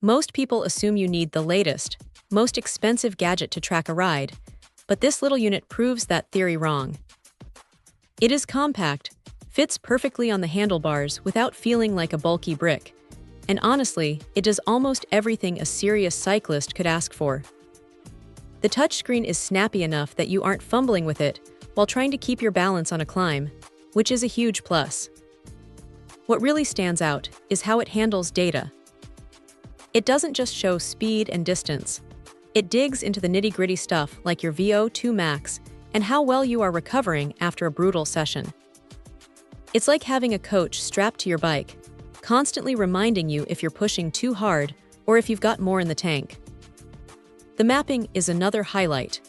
Most people assume you need the latest, most expensive gadget to track a ride, but this little unit proves that theory wrong. It is compact, fits perfectly on the handlebars without feeling like a bulky brick, and honestly, it does almost everything a serious cyclist could ask for. The touchscreen is snappy enough that you aren't fumbling with it while trying to keep your balance on a climb, which is a huge plus. What really stands out is how it handles data. It doesn't just show speed and distance. It digs into the nitty-gritty stuff like your VO2 max and how well you are recovering after a brutal session. It's like having a coach strapped to your bike, constantly reminding you if you're pushing too hard or if you've got more in the tank. The mapping is another highlight.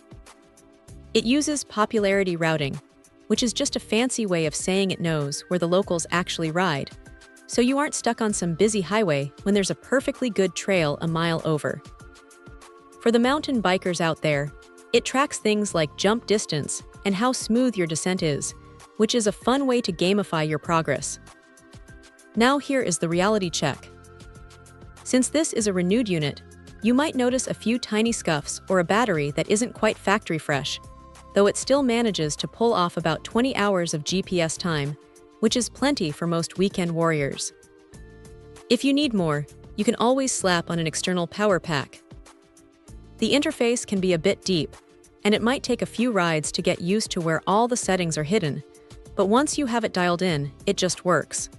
It uses popularity routing, which is just a fancy way of saying it knows where the locals actually ride, so you aren't stuck on some busy highway when there's a perfectly good trail a mile over. For the mountain bikers out there, it tracks things like jump distance and how smooth your descent is, which is a fun way to gamify your progress. Now here is the reality check. Since this is a renewed unit, you might notice a few tiny scuffs or a battery that isn't quite factory fresh, though it still manages to pull off about 20 hours of GPS time, which is plenty for most weekend warriors. If you need more, you can always slap on an external power pack. The interface can be a bit deep, and it might take a few rides to get used to where all the settings are hidden, but once you have it dialed in, it just works.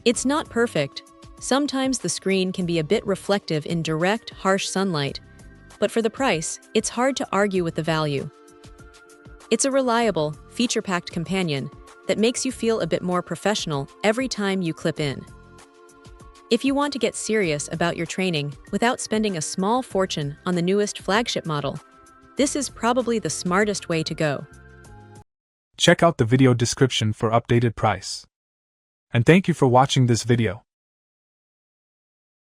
It's not perfect. Sometimes the screen can be a bit reflective in direct, harsh sunlight, but for the price, it's hard to argue with the value. It's a reliable, feature-packed companion that makes you feel a bit more professional every time you clip in. If you want to get serious about your training without spending a small fortune on the newest flagship model, this is probably the smartest way to go. Check out the video description for updated price. And thank you for watching this video.